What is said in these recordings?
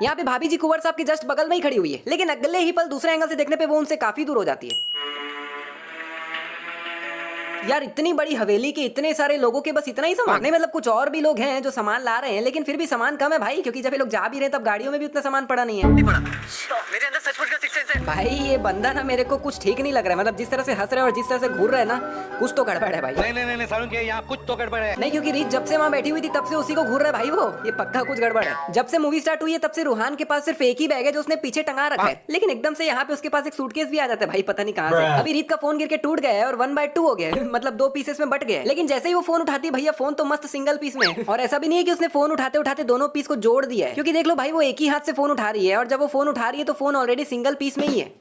यहाँ पे भाभी जी कुंवर साहब के जस्ट बगल में ही खड़ी हुई है, लेकिन अगले ही पल दूसरे एंगल से देखने पे वो उनसे काफी दूर हो जाती है। यार इतनी बड़ी हवेली के इतने सारे लोगों के बस इतना ही सामान नहीं, मतलब कुछ और भी लोग हैं जो सामान ला रहे हैं, लेकिन फिर भी सामान कम है भाई, क्योंकि जब ये लोग जा भी रहे हैं तब गाड़ियों में भी उतना सामान पड़ा नहीं है। मेरे अंदर सचमुच का सिक्स सेंस है। भाई ये बंदा ना मेरे को कुछ ठीक नहीं लग रहा है, मतलब जिस तरह से हंस रहा है और जिस तरह से घूर रहा है ना, कुछ तो गड़बड़ है भाई। नहीं सारुण के यहाँ कुछ तो गड़बड़ है। नहीं, क्योंकि रीत जब से वहाँ बैठी हुई थी तब से उसी को घूर रहा है भाई वो, ये पक्का कुछ गड़बड़ है। जब से मूवी स्टार्ट हुई है तब से रूहान के पास सिर्फ एक ही बैग है जो उसने पीछे टंगा रखा है, लेकिन एकदम से यहाँ पे उसके पास एक सूटकेस भी आ जाता है भाई, पता नहीं कहाँ से। अभी रीत का फोन गिर के टूट गया है और 1/2 हो गया है, मतलब 2 पीसेस में बट गया है। लेकिन जैसे ही वो फोन उठाती है भैया, फोन तो मस्त सिंगल पीस में है। और ऐसा भी नहीं है कि उसने फोन उठाते उठाते दोनों पीस को जोड़ दिया है, क्योंकि देख लो भाई वो एक ही हाथ से फोन उठा रही है, और जब वो फोन उठा रही है तो फोन ऑलरेडी सिंगल पीस में ही है।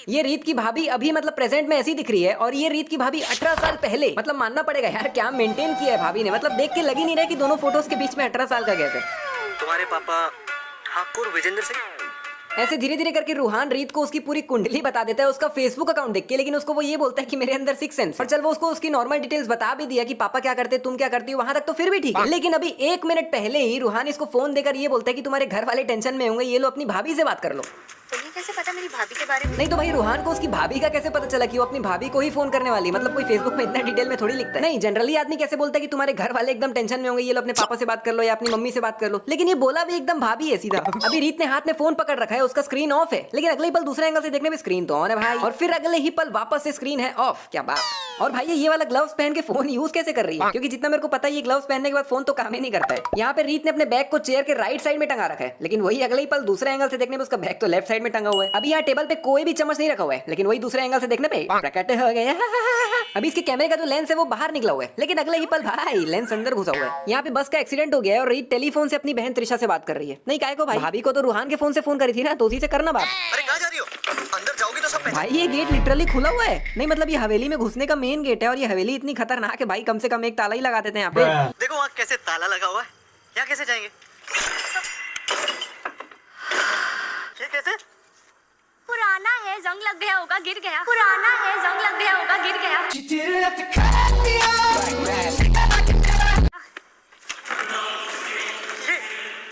ये रीत की भाभी अभी मतलब प्रेजेंट में ऐसी दिख रही है, और ये रीत की भाभी 18 साल पहले, मतलब मानना पड़ेगा यार क्या मेंटेन किया है भाभी ने, मतलब देख के लग ही नहीं रहा कि दोनों फोटोज के बीच में 18 साल का गैप है। तुम्हारे पापा ठाकुर विजेंद्र सिंह। ऐसे धीरे धीरे करके रूहान रीत को उसकी पूरी कुंडली बता देता है उसका फेसबुक अकाउंट देख के, लेकिन उसको वो ये बोलता है कि मेरे अंदर सिक्स सेंस। और चल वो उसको उसकी नॉर्मल डिटेल्स बता भी दिया कि पापा क्या करते तुम क्या करती हो, वहां तक तो फिर भी ठीक है। लेकिन अभी 1 मिनट पहले ही रूहान इसको फोन देकर ये बोलता है कि तुम्हारे घर वाले टेंशन में होंगे, ये लो अपनी भाभी से बात कर लो। तुम्हें कैसे पता मेरी भाभी के बारे में? नहीं तो भाई रूहान को उसकी भाभी का कैसे पता चला कि वो अपनी भाभी को ही फोन करने वाली, मतलब कोई फेसबुक में इतना डिटेल में थोड़ी लिखता है। नहीं, जनरली आदमी कैसे बोलता है कि तुम्हारे घर वाले एकदम टेंशन में होंगे, ये लो अपने पापा से बात कर लो या अपनी मम्मी से बात कर लो, लेकिन ये बोला भी एकदम भाभी है सीधा। अभी रीत ने हाथ में फोन पकड़ रखा है, उसका स्क्रीन ऑफ है, लेकिन अगले ही पल दूसरे एंगल से देखने में स्क्रीन तो ऑन है भाई, और फिर अगले ही पल वापस से स्क्रीन है ऑफ। क्या बात। और भाई ये वाला ग्लव्स पहन के फोन यूज कैसे कर रही है, क्योंकि जितना मेरे को पता है ये ग्लव्स पहनने के बाद फोन तो काम ही नहीं करता है। यहाँ पे रीत ने अपने बैग को चेयर के राइट साइड में टंगा रखा है, लेकिन वही अगले ही पल दूसरे एंगल से देखने में उसका बैग तो लेफ्ट साइड में टंगा हुआ है। अभी यहाँ टेबल पे कोई भी चम्मच नहीं रखा हुआ है, लेकिन वही दूसरे एंगल से देखने पे प्रकट हो गया। अभी इसके कैमरे का जो लेंस है वो बाहर निकला हुआ है, लेकिन अगले ही पल भाई लेंस अंदर घुसा हुआ है। यहाँ पे बस का एक्सीडेंट हो गया है और रीत टेलीफोन से अपनी बहन त्रिशा से बात कर रही है। नहीं काहे को भाई, भाभी को तो रूहान के फोन से फोन करी थी ना, तो उसी से करना बात। अरे कहाँ जा रही हो? अंदर जाओगी तो सब भाई ये गेट लिटरली खुला हुआ है। नहीं मतलब ये हवेली में घुसने का मेन गेट है, और ये हवेली इतनी खतरनाक है भाई, कम से कम एक ताला ही लगा देते हैं यहाँ पे। देखो वहाँ कैसे ताला लगा हुआ है, यहाँ कैसे जाएंगे? ये कैसे? पुराना है, जंग लग गया होगा, गिर गया। पुराना है, जंग लग गया होगा, गिर गया।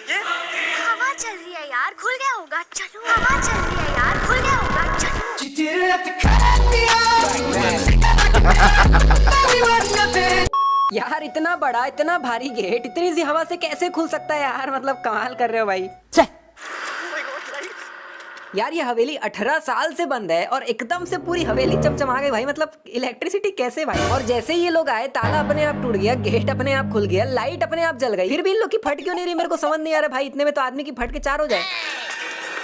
ये हवा चल रही है यार, खुल गया होगा, चलो। हवा चल रही है यार, खुल गया होगा, चलो। यार इतना बड़ा इतना भारी गेट इतनी सी हवा से कैसे खुल सकता है यार, मतलब कमाल कर रहे हो भाई। यार ये हवेली 18 साल से बंद है और एकदम से पूरी हवेली चमचमा गई भाई, मतलब इलेक्ट्रिसिटी कैसे भाई। और जैसे ही ये लोग आए ताला अपने आप टूट गया, गेट अपने आप खुल गया, लाइट अपने आप जल गई, फिर भी इन लोग की फट क्यों नहीं रही मेरे को समझ नहीं आ रहा भाई। इतने में तो आदमी की फट के 4 हो जाए।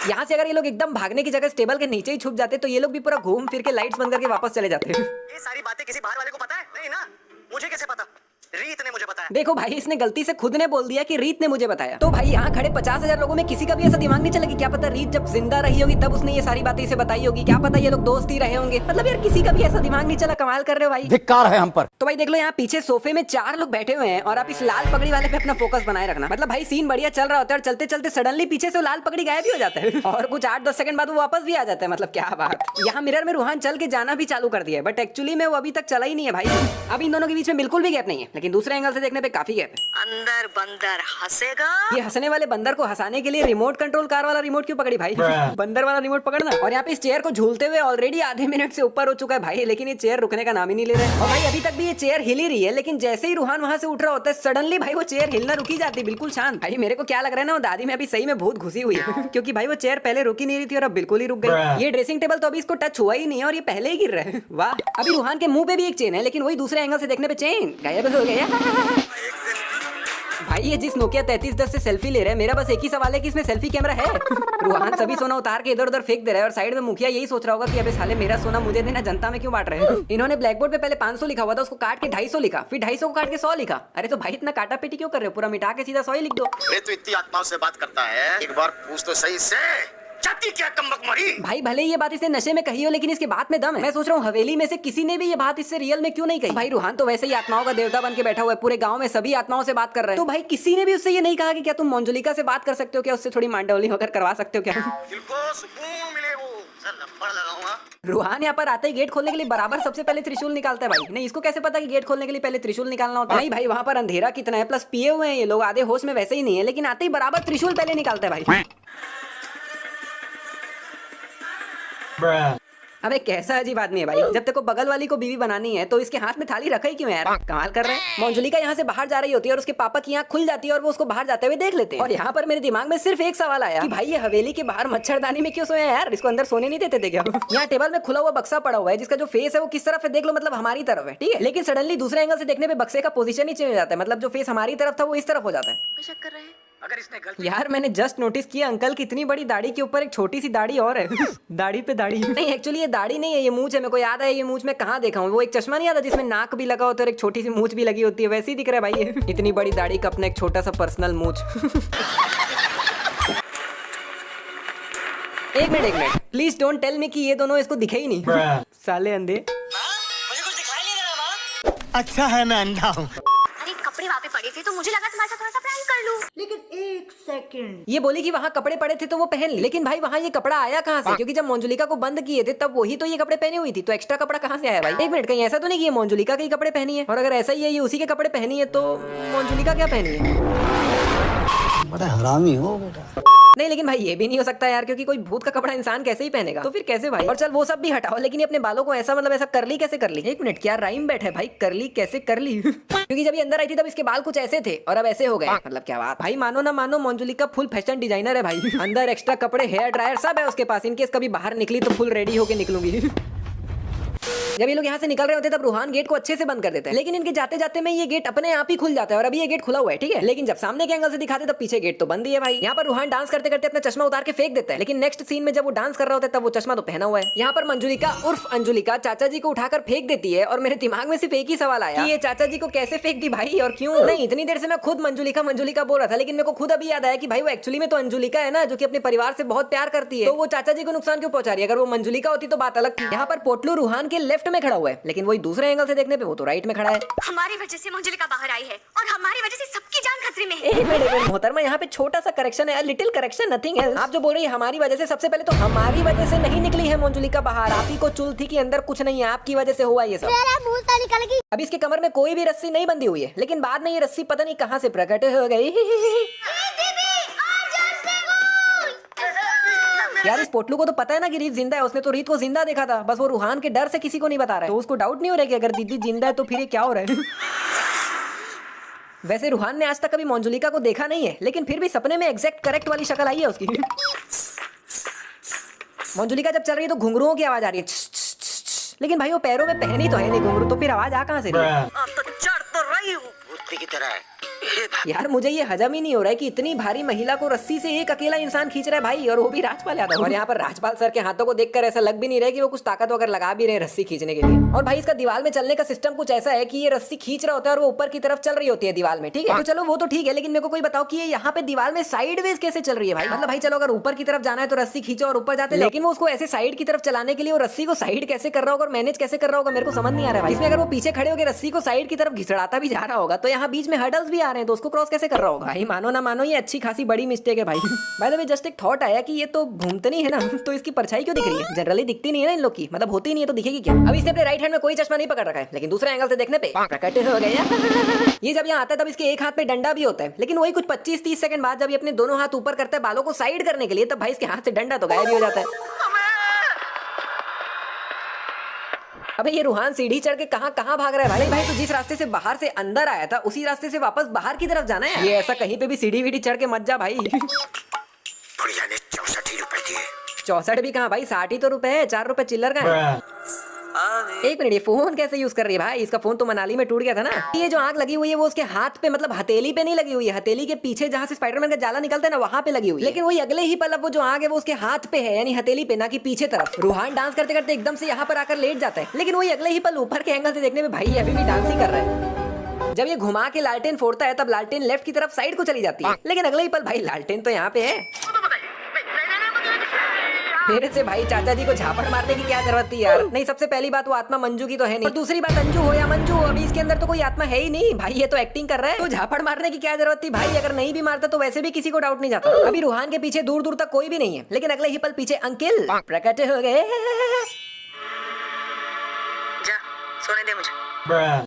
यहाँ से अगर ये लोग एकदम भागने की जगह टेबल के नीचे ही छुप जाते तो ये लोग भी पूरा घूम फिर के लाइट्स बंद करके वापस चले जाते। ये सारी बातें किसी बाहर वाले को पता है? नहीं ना, मुझे कैसे पता? रीत ने मुझे बताया। देखो भाई इसने गलती से खुद ने बोल दिया कि रीत ने मुझे बताया, तो भाई यहाँ खड़े 50,000 लोगों में किसी का भी ऐसा दिमाग नहीं चला कि क्या पता रीत जब जिंदा रही होगी तब उसने ये सारी बातें इसे बताई होगी, क्या पता ये लोग दोस्त ही रहे होंगे। मतलब यार किसी का भी ऐसा दिमाग नहीं चला, कमाल कर रहे हो भाई, धिक्कार है हम पर। तो भाई देख लो यहाँ पीछे सोफे में 4 लोग बैठे हुए हैं, और आप इस लाल पगड़ी वाले पे अपना फोकस बनाए रखना। मतलब भाई सीन बढ़िया चल रहा होता है और चलते चलते सडनली पीछे से लाल पगड़ी गायब भी हो जाता है और कुछ 8-10 सेकंड बाद वो वापस भी आ जाता है। मतलब क्या बात। यहाँ मिरर में रूहान चल के जाना भी चालू कर दिया है, बट एक्चुअली में वो अभी तक चला ही नहीं है भाई। अब इन दोनों के बीच में बिल्कुल भी गैप नहीं है, लेकिन दूसरे एंगल से देखने पे काफी गैप है। अंदर बंदर हंसेगा। ये हंसने वाले बंदर को हंसाने के लिए रिमोट कंट्रोल कार वाला रिमोट क्यों पकड़ी भाई? बंदर वाला रिमोट पकड़ना। और यहाँ पे इस चेयर को झूलते हुए ऑलरेडी आधे मिनट से ऊपर हो चुका है भाई, लेकिन ये चेयर रुकने का नाम ही नहीं ले रहा है। और भाई अभी तक भी ये चेयर हिल ही रही है, लेकिन जैसे ही रूहान वहां से उठ रहा होता है सडनली भाई वो चेयर हिलना रुकी जाती है बिल्कुल शांत। भाई मेरे को क्या लग रहा है ना, वो दादी में अभी सही में भूत घुसी हुई है क्योंकि भाई वो चेयर पहले रुकी नहीं रही थी और अब बिल्कुल ही रुक गई। ये ड्रेसिंग टेबल तो अभी इसको टच हुआ ही नहीं है और ये पहले ही गिर रहा है। वाह। अभी रूहान के मुंह पे भी एक चेन है, लेकिन वही दूसरे एंगल से देखने पे चेन गायब हो गया। भाई ये जिस नोकिया 3310 से सेल्फी ले रहे हैं, मेरा बस एक ही सवाल है कि इसमें सेल्फी कैमरा है? रूहान सभी सोना उतार के इधर उधर फेंक दे रहा है और साइड में मुखिया यही सोच रहा होगा कि अबे साले मेरा सोना मुझे देना, जनता में क्यों बांट रहे हैं। इन्होंने ब्लैक बोर्ड पे पहले 500 लिखा हुआ था, उसको काट के 250 लिखा, फिर 250 को काट के 100 लिखा। अरे तो भाई इतना काटा पेटी क्यों कर रहे हो, पूरा मिटा के सीधा 100 ही लिख दो। अरे तो इतनी आत्माओं से बात करता है, एक बार पूछ तो सही से जाती क्या कमबक मरी। भाई भले ये बात इसने नशे में कही हो, लेकिन इसके बात में दम है। मैं सोच रहा हूँ हवेली में से किसी ने भी ये बात इससे रियल में क्यों नहीं कही। भाई रूहान तो वैसे ही आत्माओं का देवता बन के बैठा हुआ है, पूरे गांव में सभी आत्माओं से बात कर रहे हैं, तो भाई किसी ने भी उससे ये नहीं कहा कि क्या तुम मंजुलिका से बात कर सकते हो, क्या उससे थोड़ी मांडवली होकर करवा सकते हो क्या? दिल को सुकून मिले वो सर लपड़ लगाऊंगा। रूहान यहाँ पर आते ही गेट खोलने के लिए बराबर सबसे पहले त्रिशूल निकालता है भाई। नहीं इसको कैसे पता कि गेट खोलने के लिए पहले त्रिशूल निकालना होता है? नहीं भाई वहाँ पर अंधेरा कितना है, प्लस पिए हुए हैं ये लोग, आधे होश में वैसे ही नहीं है, लेकिन आते ही बराबर त्रिशूल पहले निकालता है भाई। अबे कैसा अजीब आदमी है भाई। जब तक को बगल वाली को बीवी बनानी है तो इसके हाथ में थाली रखा ही क्यों है यार? कमाल कर रहे हैं। मंजुलिका यहाँ से बाहर जा रही होती है और उसके पापा की आंख खुल जाती है और वो उसको बाहर जाते हुए देख लेते हैं। और यहाँ पर मेरे दिमाग में सिर्फ एक सवाल आया कि भाई ये हवेली के बाहर मच्छरदानी में क्यों सोया यार? इसको अंदर सोने नहीं देते थे क्या? यहाँ टेबल में खुला हुआ बक्सा पड़ा हुआ है जिसका जो फेस है वो किस तरफ है देख लो, मतलब हमारी तरफ है, ठीक है। लेकिन सडनली दूसरे एंगल से देखने पे बक्से का पोजीशन ही चेंज हो जाता है, मतलब जो फेस हमारी तरफ था वो इस तरफ हो जाता है। शक कर रहे हैं? अगर इसने गलती यार मैंने जस्ट नोटिस किया अंकल की इतनी बड़ी दाढ़ी के ऊपर एक छोटी सी दाढ़ी और है। दाढ़ी पे दाढ़ी नहीं, एक्चुअली ये दाढ़ी नहीं है, ये मूंछ है। मेरे को याद है ये मूंछ में कहाँ देखा हूँ, वो एक चश्मा नहीं आता जिसमें नाक भी लगा होता है और एक छोटी सी मूंछ भी लगी होती है, वैसे ही दिख रहा है भाई ये। इतनी बड़ी दाढ़ी का अपना एक छोटा सा पर्सनल मूंछ। एक minute please don't tell me कि ये दोनों इसको दिखे ही नहीं। साले अंधे। मुझे कुछ दिखाई नहीं दे रहा माँ। अच्छा है मैं अंधा हूँ। अरे कपड़े वहाँ पे पड़े थे तो मुझे लगा तुम्हारे साथ थोड़ा सा प्रैंक कर लूं। ये बोली कि वहाँ कपड़े पड़े थे तो वो पहन ली, लेकिन भाई वहाँ ये कपड़ा आया कहाँ से? क्योंकि जब मंजुलिका को बंद किए थे तब वही तो ये कपड़े पहनी हुई थी, तो एक्स्ट्रा कपड़ा कहाँ से आया भाई? एक मिनट, कहीं ऐसा तो नहीं कि ये मंजुलिका के ही कपड़े पहनी है? और अगर ऐसा ही है ये उसी के कपड़े पहनी है तो मंजुलिका क्या पहनी है? बड़ा हरामी हो बेटा। नहीं लेकिन भाई ये भी नहीं हो सकता यार, क्योंकि कोई भूत का कपड़ा इंसान कैसे ही पहनेगा? तो फिर कैसे भाई? और चल वो सब भी हटाओ, लेकिन ये अपने बालों को ऐसा मतलब ऐसा करली कैसे कर ली? एक मिनट, क्या राइम बैठा है भाई, करली कैसे कर ली? क्योंकि जब ये अंदर आई थी तब इसके बाल कुछ ऐसे थे और अब ऐसे हो गए, मतलब क्या बात भाई। मानो ना मानो मंजुलिका फुल फैशन डिजाइनर है भाई। अंदर एक्स्ट्रा कपड़े, हेयर ड्रायर सब है उसके पास, इनकेस कभी बाहर निकली तो फुल रेडी होके निकलूंगी। जब ये लोग यहाँ से निकल रहे होते तब रूहान गेट को अच्छे से बंद कर देते हैं, लेकिन इनके जाते जाते में ये गेट अपने आप ही खुल जाता है और अभी ये गेट खुला हुआ है, ठीक है। लेकिन जब सामने के एंगल से दिखाते तब पीछे गेट तो बंद ही है भाई। यहाँ पर रूहान डांस करते करते अपना चश्मा उतार के फेंक देता है, लेकिन नेक्स्ट सीन में जब वो डांस कर रहा होता है तब वो चश्मा तो पहना हुआ है। यहाँ पर मंजुलिका उर्फ अंजुलिका चाचा जी को उठाकर फेंक देती है और मेरे दिमाग में सिर्फ एक ही सवाल आया कि ये चाचा जी को कैसे फेंक दी भाई और क्यों? नहीं, इतनी देर से मैं खुद मंजुलिका मंजुलिका बोल रहा था, लेकिन मेरे को खुद अभी याद आया कि भाई वो एक्चुअली में तो अंजुलिका है ना, जो कि अपने परिवार से बहुत प्यार करती है, तो वो चाचा जी को नुकसान क्यों पहुंचा रही है? अगर वो मंजुलिका होती तो बात अलग थी। यहाँ पर पोटलू रूहान के लेफ्ट में खड़ा हुआ है, लेकिन वही दूसरे एंगल से देखने पे वो तो राइट में खड़ा है। हमारी वजह से मंजुलिका बाहर आई है और हमारी वजह से सबकी जान खतरे में है। एक मिनट मोहतरमा, यहाँ पे छोटा सा करेक्शन है, लिटिल करेक्शन, नथिंग एल्स। आप जो बोल रही है हमारी वजह से, सबसे पहले तो हमारी वजह से नहीं निकली है मंजुलिका बाहर, आप ही को चुल थी कि अंदर कुछ नहीं है, आपकी वजह से हुआ ये सब। अब इसके कमर में कोई भी रस्सी नहीं बंधी हुई है, लेकिन बाद में ये रस्सी पता नहीं कहाँ से प्रकट हो गई। यार इस पोटलू को तो पता है ना कि रीत जिंदा है, उसने तो रीत को जिंदा देखा था, बस वो रूहान के डर से किसी को नहीं बता रहा है। तो उसको डाउट नहीं हो रहा है कि अगर दीदी जिंदा है तो फिर ये क्या हो रहा है? वैसे रूहान ने आज तक कभी मंजुलिका को देखा नहीं है, लेकिन फिर भी सपने में एग्जैक्ट करेक्ट वाली शक्ल आई है उसकी। मंजुलिका जब चल रही है तो घुंघरुओं की आवाज आ रही है, लेकिन भाई वो पैरों में पहनी तो है नहीं घुंघरू, तो फिर आवाज आ कहाँ से रही है? अब तो चढ़ तो रही हूँ भूतनी की तरह। यार मुझे ये हजम ही नहीं हो रहा है कि इतनी भारी महिला को रस्सी से एक अकेला इंसान खींच रहा है भाई, और वो भी राजपाल यादव। और यहाँ पर राजपाल सर के हाथों को देखकर ऐसा लग भी नहीं रहा है कि वो कुछ ताकत वगैरह लगा भी रहे हैं रस्सी खींचने के लिए। और भाई इसका दीवार में चलने का सिस्टम कुछ ऐसा है कि ये रस्सी खींच रहा होता है और वो ऊपर की तरफ चल रही होती है दीवार में, ठीक है। तो चलो वो तो ठीक है, लेकिन मेरे को कोई बताओ कि ये यहाँ पे दीवार में साइडवेज कैसे चल रही है भाई? मतलब भाई चलो अगर ऊपर की तरफ जाना है तो रस्सी खींचो और ऊपर जाते, लेकिन वो उसको ऐसे साइड की तरफ चलाने के लिए वो रस्सी को साइड कैसे कर रहा होगा और मैनेज कैसे कर रहा होगा, मेरे को समझ नहीं आ रहा है भाई। इसमें अगर वो पीछे खड़े होकर रस्सी को साइड की तरफ घिसड़ाता भी जा रहा होगा तो यहाँ बीच में हर्डल्स भी आ रहे हैं, तो उसको क्रॉस कैसे कर रहा होगा भाई? मानो ना मानो ये अच्छी खासी बड़ी मिस्टेक है भाई। बाय द वे जस्ट एक थॉट आया कि ये तो भूमतनी है ना, तो इसकी परछाई क्यों दिख रही है? जनरली दिखती नहीं है ना इन लोग की, मतलब होती नहीं है तो दिखेगी क्या? अब इसने अपने राइट हैंड में कोई चश्मा नहीं पकड़ रखा है, लेकिन दूसरे एंगल से देखने पे प्रकट हो गया। ये जब यहाँ आता है तब इसके एक हाथ पे डंडा भी होता है, लेकिन वही कुछ 25-30 सेकंड बाद जब ये अपने दोनों हाथ ऊपर करता है बालों को साइड करने के लिए, तब भाई इसके हाथ से डंडा तो गायब ही हो जाता है। अबे ये रूहान सीढ़ी चढ़ के कहाँ कहाँ भाग रहा है भाई? भाई तो जिस रास्ते से बाहर से अंदर आया था उसी रास्ते से वापस बाहर की तरफ जाना है। ये ऐसा कहीं पे भी सीढ़ी वीढ़ी चढ़ के मत जा भाई। बुढ़िया ने 64 रुपए दिए। 64 भी कहाँ भाई, 60 ही तो रुपए है, 4 रुपए चिल्लर का है। एक मिनट, ये फोन कैसे यूज कर रही है भाई? इसका फोन तो मनाली में टूट गया था ना। ये जो आग लगी हुई है वो उसके हाथ पे, मतलब हथेली पे नहीं लगी हुई है, हथेली के पीछे जहाँ से स्पाइडरमैन का जाला निकलता है ना वहाँ पे लगी हुई है। लेकिन वही अगले ही पल अब वो जो आग है वो उसके हाथ पे है, यानी हथेली पे, ना कि पीछे तरफ। रूहान डांस करते करते एकदम से यहाँ पर आकर लेट जाता है, लेकिन वही अगले ही पल ऊपर के एंगल से देखने में भाई अभी भी डांस ही कर रहा है। जब ये घुमा के लालटेन फोड़ता है तब लालटेन लेफ्ट की तरफ साइड को चली जाती है, लेकिन अगले ही पल भाई लालटेन तो यहाँ पे है। फिर से भाई चाचा जी को झापड़ मारने की क्या जरूरत थी यार? नहीं, सबसे पहली बात वो आत्मा मंजू की तो है नहीं, और दूसरी बात अंजू हो या मंजू हो, अभी इसके अंदर तो कोई आत्मा है ही नहीं भाई, ये तो एक्टिंग कर रहा है। तो झापड़ मारने की क्या जरूरत थी भाई? अगर नहीं भी मारता तो वैसे भी किसी को डाउट नहीं जाता। अभी रूहान के पीछे दूर दूर तक कोई भी नहीं है, लेकिन अगले ही पल पीछे अंकिल प्रकट हो गए। सोने दे मुझे।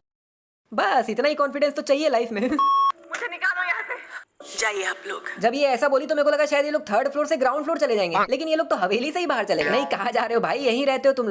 बस इतना ही कॉन्फिडेंस तो चाहिए लाइफ में। मुझे निकालो यहाँ से। जाइए आप लोग। जब ये ऐसा बोली तो मेरे को लगा शायद ये लोग थर्ड फ्लोर से ग्राउंड फ्लोर चले जाएंगे, लेकिन ये लोग तो हवेली से ही बाहर चले गए। नहीं, कहाँ जा रहे हो भाई, यहीं रहते हो तुम लोग।